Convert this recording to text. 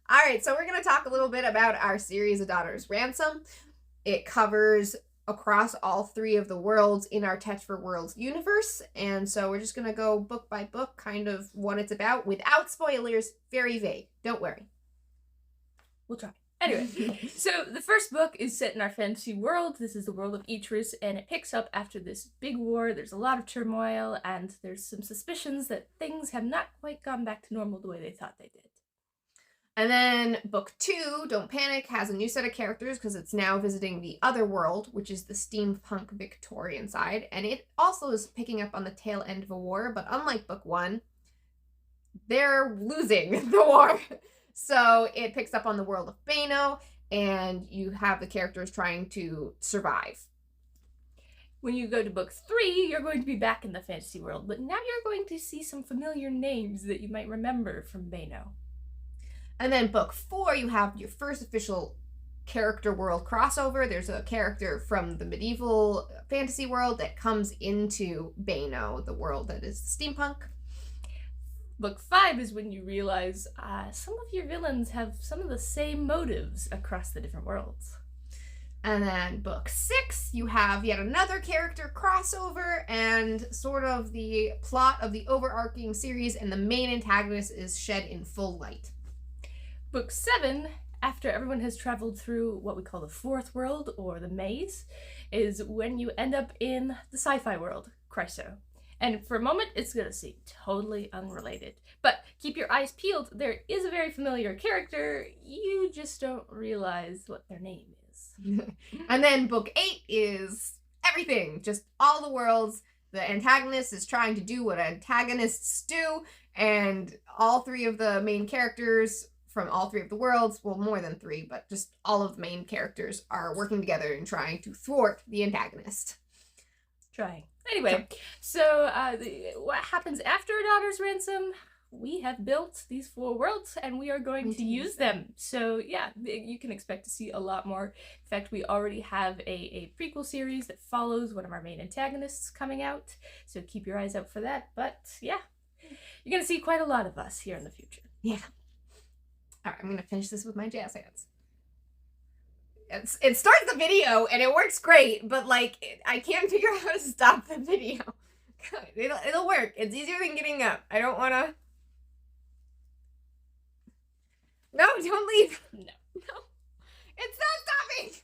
All right, so we're going to talk a little bit about our series of Daughters Ransom. It covers across all three of the worlds in our Tetch for Worlds universe, and so we're just going to go book by book, kind of what it's about, without spoilers, very vague. Don't worry. We'll try. Anyway, so the first book is set in our fantasy world. This is the world of Etris, and it picks up after this big war. There's a lot of turmoil, and there's some suspicions that things have not quite gone back to normal the way they thought they did. And then book 2, Don't Panic, has a new set of characters because it's now visiting the other world, which is the steampunk Victorian side. And it also is picking up on the tail end of a war, but unlike book 1, they're losing the war. So it picks up on the world of Bano, and you have the characters trying to survive. When you go to book 3, you're going to be back in the fantasy world, but now you're going to see some familiar names that you might remember from Bano. And then book 4, you have your first official character world crossover. There's a character from the medieval fantasy world that comes into Bano, the world that is steampunk. Book 5 is when you realize some of your villains have some of the same motives across the different worlds. And then book 6, you have yet another character crossover and sort of the plot of the overarching series, and the main antagonist is shed in full light. Book 7, after everyone has traveled through what we call the fourth world, or the maze, is when you end up in the sci-fi world, Chryso. And for a moment, it's going to seem totally unrelated. But keep your eyes peeled. There is a very familiar character. You just don't realize what their name is. And then book 8 is everything. Just all the worlds. The antagonist is trying to do what antagonists do. And all three of the main characters from all three of the worlds, well, more than 3, but just all of the main characters are working together and trying to thwart the antagonist. Trying. Anyway, so what happens after A Daughter's Ransom? We have built these 4 worlds, and we are going to use them. So yeah, you can expect to see a lot more. In fact, we already have a prequel series that follows one of our main antagonists coming out, so keep your eyes out for that. But yeah, you're going to see quite a lot of us here in the future. Yeah. All right, I'm going to finish this with my jazz hands. It starts the video and it works great, but like I can't figure out how to stop the video. It'll work. It's easier than getting up. I don't want to. No, don't leave. No. No. It's not stopping.